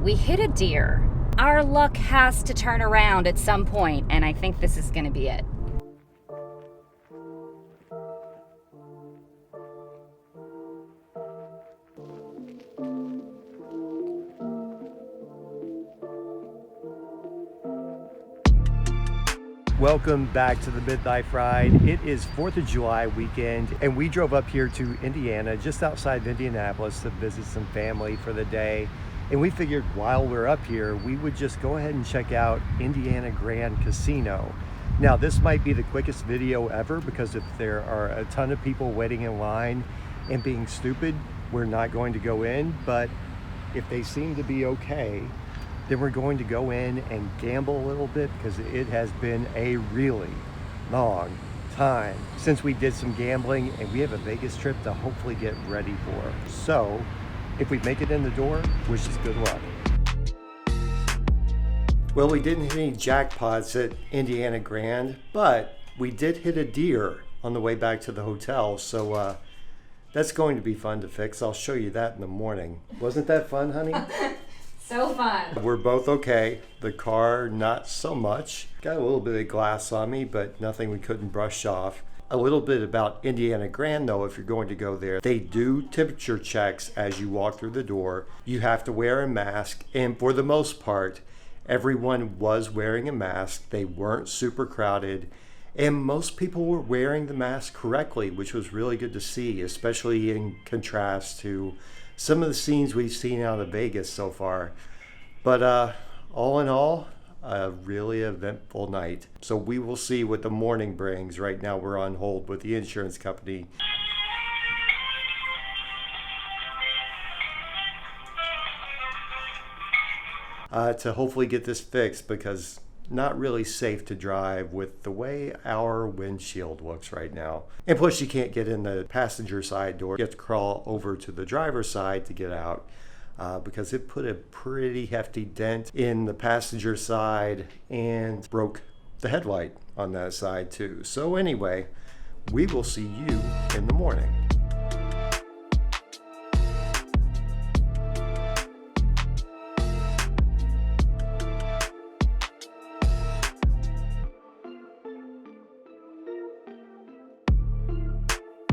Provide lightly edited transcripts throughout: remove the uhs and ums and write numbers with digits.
we hit a deer. Our luck has to turn around at some point, and I think this is going to be it. Welcome back to the Midnight Ride. It is 4th of July weekend, and we drove up here to Indiana, just outside of Indianapolis, to visit some family for the day. And we figured while we're up here, we would just go ahead and check out Indiana Grand Casino. Now, this might be the quickest video ever, because if there are a ton of people waiting in line and being stupid, we're not going to go in. But if they seem to be okay, then we're going to go in and gamble a little bit, because it has been a really long time since we did some gambling, and we have a Vegas trip to hopefully get ready for. So if we make it in the door, wish us good luck. Well, we didn't hit any jackpots at Indiana Grand, but we did hit a deer on the way back to the hotel. So that's going to be fun to fix. I'll show you that in the morning. Wasn't that fun, honey? So fun. We're both okay. The car, not so much. Got a little bit of glass on me, but nothing we couldn't brush off. A little bit about Indiana Grand, though, if you're going to go there. They do temperature checks as you walk through the door. You have to wear a mask, and for the most part, everyone was wearing a mask. They weren't super crowded, and most people were wearing the mask correctly, which was really good to see, especially in contrast to some of the scenes we've seen out of Vegas so far. But all in all, a really eventful night. So we will see what the morning brings. Right now we're on hold with the insurance company. To hopefully get this fixed, because not really safe to drive with the way our windshield looks right now. And plus, you can't get in the passenger side door. You have to crawl over to the driver's side to get out, because it put a pretty hefty dent in the passenger side and broke the headlight on that side too. So anyway, we will see you in the morning.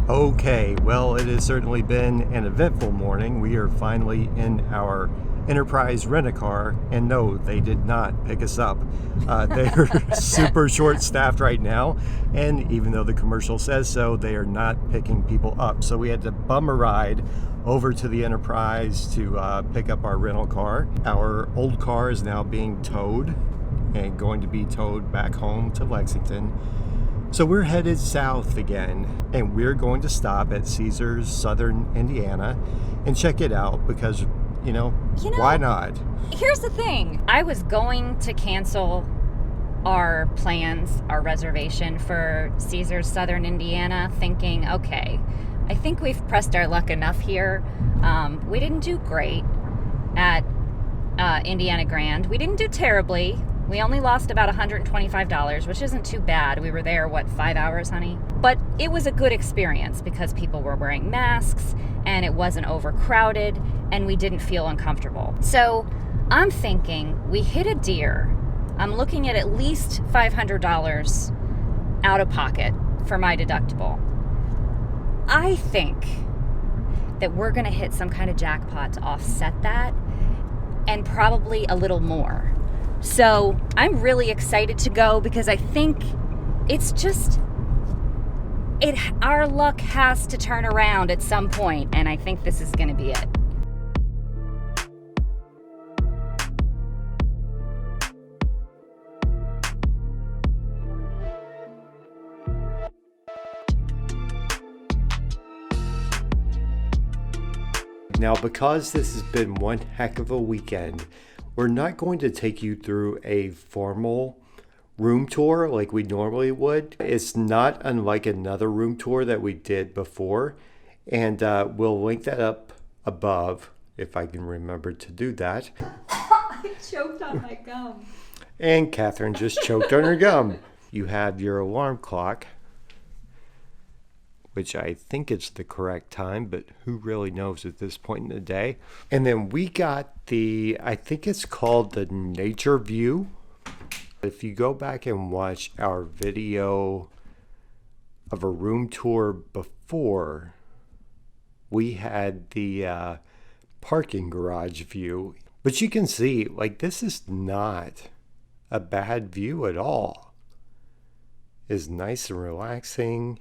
Okay, well, it has certainly been an eventful morning. We are finally in our Enterprise rent-a-car, and no, they did not pick us up. They're super short-staffed right now, and even though the commercial says so, they are not picking people up. So we had to bum a ride over to the Enterprise to pick up our rental car. Our old car is now being towed and going to be towed back home to Lexington. So we're headed south again, and we're going to stop at Caesars Southern Indiana and check it out, because, you know, why not? Here's the thing. I was going to cancel our plans, our reservation for Caesars Southern Indiana, thinking, okay, I think we've pressed our luck enough here. We didn't do great at Indiana Grand. We didn't do terribly. We only lost about $125, which isn't too bad. We were there, 5 hours, honey? But it was a good experience because people were wearing masks and it wasn't overcrowded and we didn't feel uncomfortable. So I'm thinking we hit a deer. I'm looking at least $500 out of pocket for my deductible. I think that we're gonna hit some kind of jackpot to offset that, and probably a little more. So I'm really excited to go, because I think it's just, our luck has to turn around at some point, and I think this is going to be it. Now, because this has been one heck of a weekend, we're not going to take you through a formal room tour like we normally would. It's not unlike another room tour that we did before, and we'll link that up above if I can remember to do that. I choked on my gum. And Catherine just choked on her gum. You have your alarm clock, which I think is the correct time, but who really knows at this point in the day. And then we got the, I think it's called the Nature View. If you go back and watch our video of a room tour before, we had the parking garage view. But you can see, like, this is not a bad view at all. It's nice and relaxing.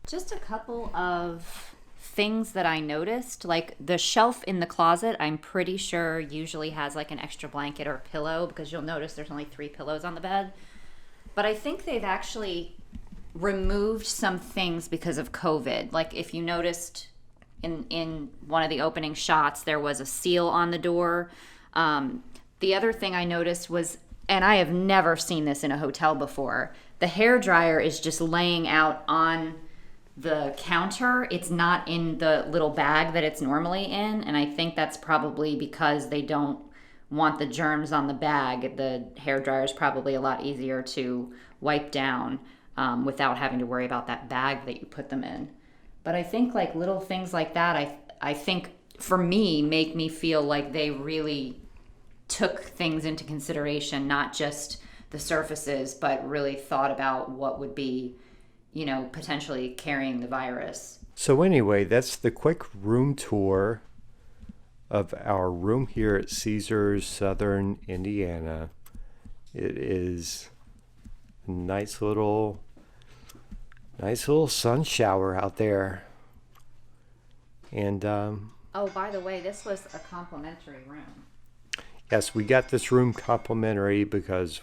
Just a couple of things that I noticed, like the shelf in the closet, I'm pretty sure usually has like an extra blanket or pillow, because you'll notice there's only 3 pillows on the bed. But I think they've actually removed some things because of COVID. Like if you noticed in one of the opening shots, there was a seal on the door. The other thing I noticed was, and I have never seen this in a hotel before, the hair dryer is just laying out on the counter. It's not in the little bag that it's normally in, and I think that's probably because they don't want the germs on the bag. The hair dryer is probably a lot easier to wipe down without having to worry about that bag that you put them in. But I think like little things like that, I think for me, make me feel like they really took things into consideration, not just the surfaces, but really thought about what would be, you know, potentially carrying the virus. So anyway, that's the quick room tour of our room here at Caesars Southern Indiana. It is a nice little sun shower out there. And oh, by the way, this was a complimentary room. Yes, we got this room complimentary because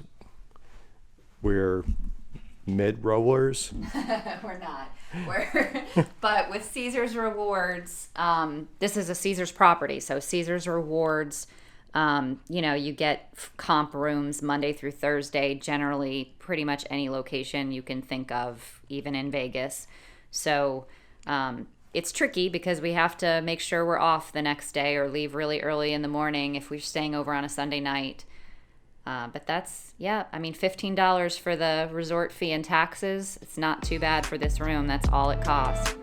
we're mid-rollers. We're not. But with Caesars Rewards, this is a Caesars property. So Caesars Rewards, you know, you get comp rooms Monday through Thursday, generally pretty much any location you can think of, even in Vegas. So it's tricky because we have to make sure we're off the next day or leave really early in the morning if we're staying over on a Sunday night. But that's, yeah, I mean, $15 for the resort fee and taxes. It's not too bad for this room. That's all it costs.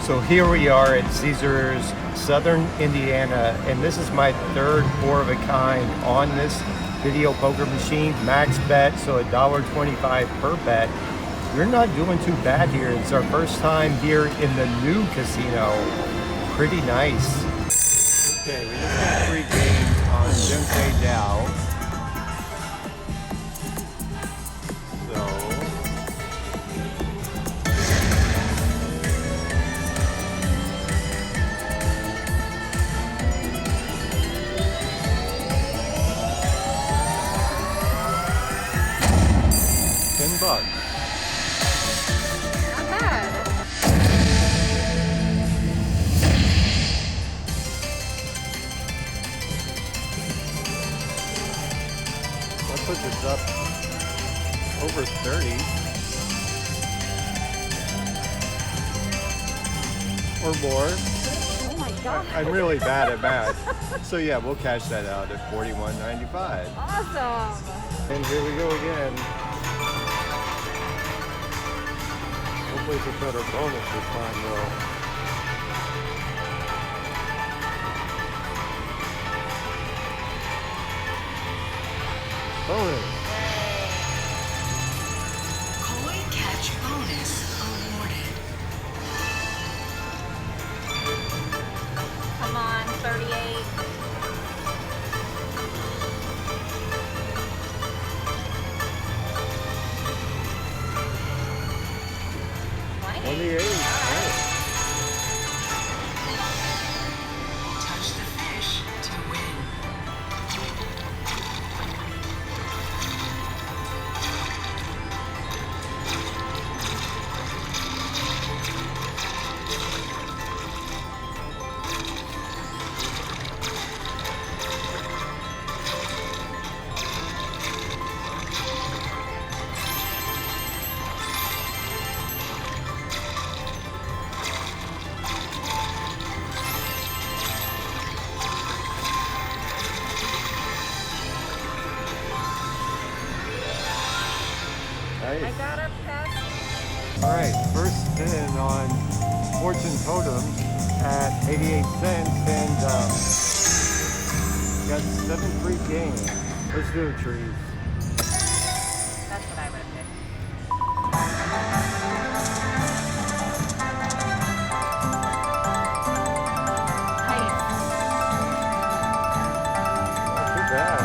So here we are at Caesars Southern Indiana, and this is my third 4-of-a-kind on this video poker machine, max bet, so $1.25 per bet. We're not doing too bad here. It's our first time here in the new casino. Pretty nice. Okay, we just got 3 games on Jinsei Dow. $10. Not bad. That puts us up over 30 or more. Oh my God. I'm really bad at math. So yeah, we'll cash that out at $41.95. Awesome. And here we go again. Hopefully it's a better bonus this time though. Bonus. Koi catch bonus awarded. Come on, 38. On the 8. Right. Touch the fish to win. Nice. I got a pass. All right, first spin on Fortune Totems at 88 cents, and got 7 free games. Let's do it, trees. That's what I would pick. Not too bad.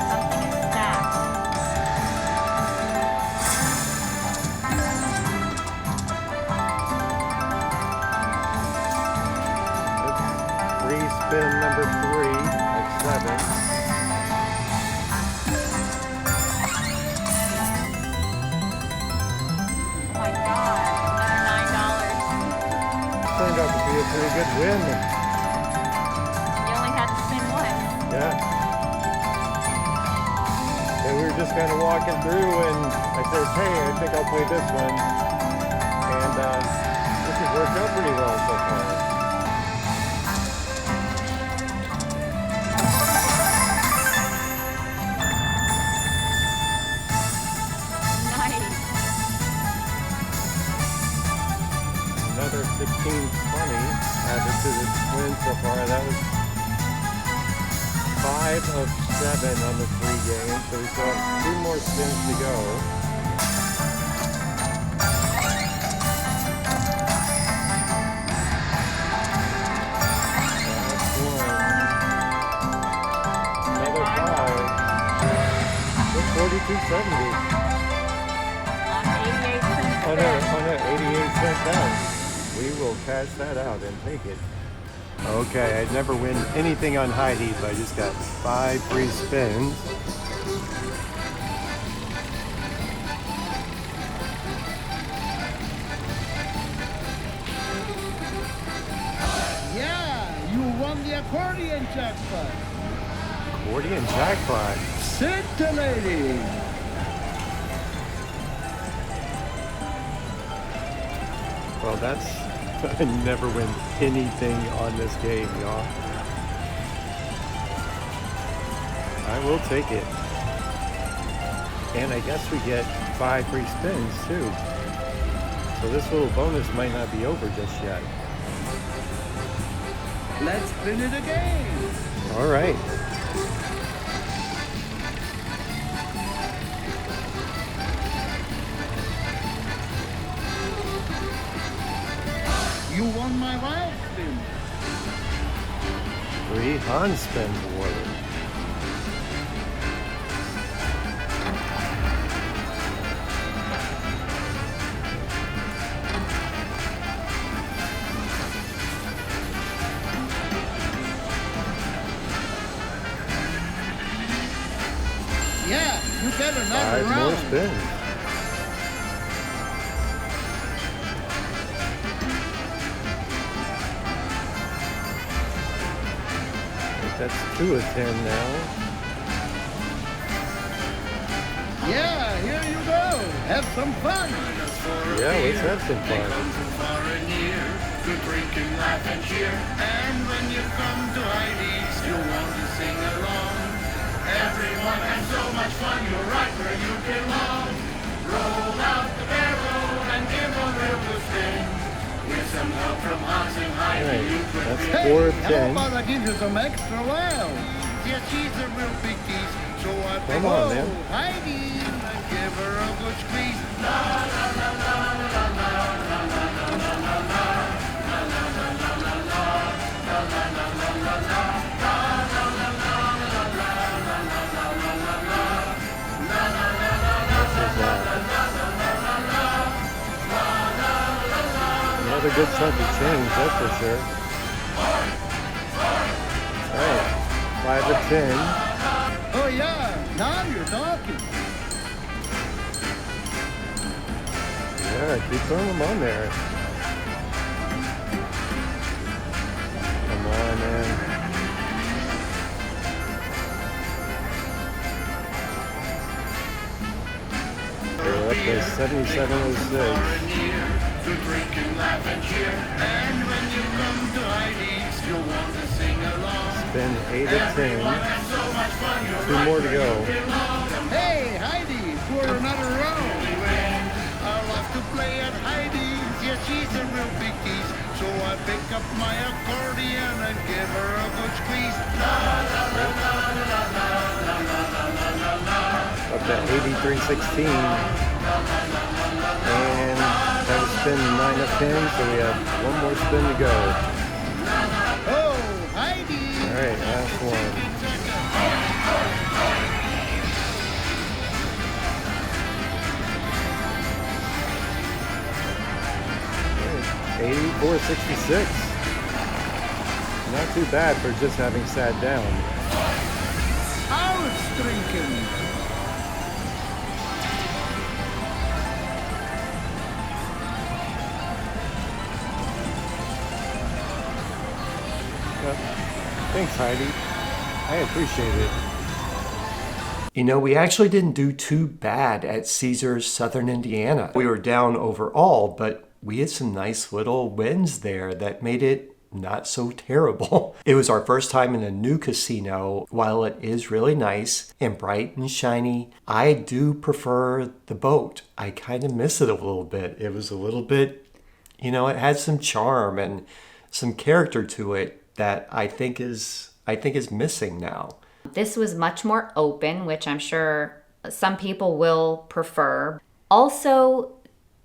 Something is stacked. Free spin number 3 at 7. Oh my god, another Turned out to be a pretty good win. $9. You only had to spin once. Yeah. And we were just kind of walking through, and I said, hey, I think I'll play this one. And this has worked out pretty well so far. Nice. Another 1620 added to the win so far. That was 5 of 7 on the free game, so we still have 2 more spins to go. Last one. Another 5. That's 42.70 On 88 cents. on a 88-cent bet. We will cash that out and take it. Okay, I'd never win anything on Heidi, but I just got 5 free spins. Yeah, you won the accordion jackpot. Accordion jackpot. Scintillating. Well, that's I never win anything on this game, y'all. I will take it. And I guess we get 5 free spins too. So this little bonus might not be over just yet. Let's spin it again. All right. You won my wild spin. 3 Han spins awarded. Yeah, you get another 5 more round. spins. That's 2 of 10 now. Yeah, here you go. Have some fun. Yeah, let's have some fun. To drink and laugh and cheer. And when you come to Heidi's, you want to sing along. Everyone has so much fun, you're right where you belong. Roll out the barrel and give a real spin. With some help from Hans and Heidi, Alright, you could that's win. 4 of How 10. about I give you some extra wow? Yeah, she's a real big piece, so I think, Come on, man. Heidi, and give her a good squeeze. La la la la la la la la la la la. Another good chunk of change, that's for sure. Alright, 5 of 10. Oh yeah, now you're talking. Yeah, keep throwing them on there. Come on, man. We're up The 7706. To drink and laugh and cheer. And when you come to Heidi's, you'll want to sing along. Spin 8 of 10. So much fun, you're 2 more to go. Hey, Heidi, for another round. I love to play at Heidi's. Yes, she's a real big tease. So I pick up my accordion and give her a good squeeze. La la la la la la la la la la la. Up to 8316. And that was spin 9 of 10, so we have 1 more spin to go. Oh, Heidi. All right, last one. 8466. Not too bad for just having sat down. Haus drinking. Thanks, Heidi. I appreciate it. You know, we actually didn't do too bad at Caesars Southern Indiana. We were down overall, but we had some nice little wins there that made it not so terrible. It was our first time in a new casino. While it is really nice and bright and shiny, I do prefer the boat. I kind of miss it a little bit. It was a little bit, you know, it had some charm and some character to it that I think is missing now. This was much more open, which I'm sure some people will prefer. Also,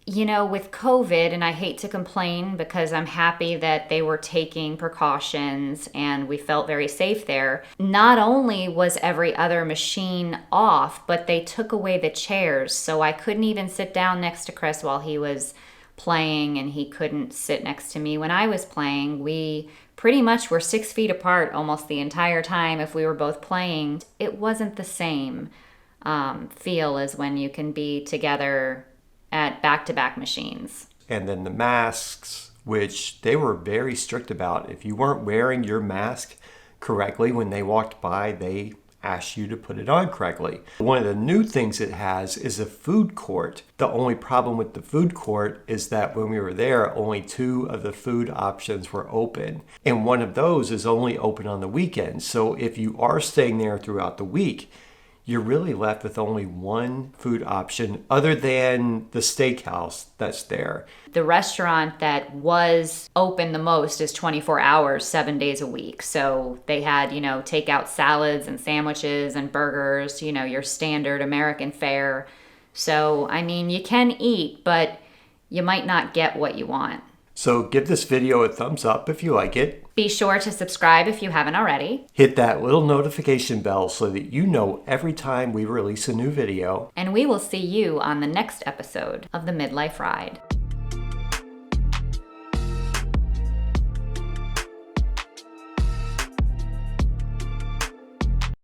you know, with COVID, and I hate to complain because I'm happy that they were taking precautions and we felt very safe there. Not only was every other machine off, but they took away the chairs. So I couldn't even sit down next to Chris while he was playing, and he couldn't sit next to me when I was playing. We pretty much were 6 feet apart almost the entire time if we were both playing. It wasn't the same feel as when you can be together at back-to-back machines. And then the masks, which they were very strict about. If you weren't wearing your mask correctly when they walked by, they asked you to put it on correctly. One of the new things it has is a food court. The only problem with the food court is that when we were there, only 2 of the food options were open. And one of those is only open on the weekends. So if you are staying there throughout the week, you're really left with only 1 food option other than the steakhouse that's there. The restaurant that was open the most is 24 hours, 7 days a week. So they had, you know, takeout salads and sandwiches and burgers, you know, your standard American fare. So, I mean, you can eat, but you might not get what you want. So give this video a thumbs up if you like it. Be sure to subscribe if you haven't already. Hit that little notification bell so that you know every time we release a new video. And we will see you on the next episode of the Midlife Ride.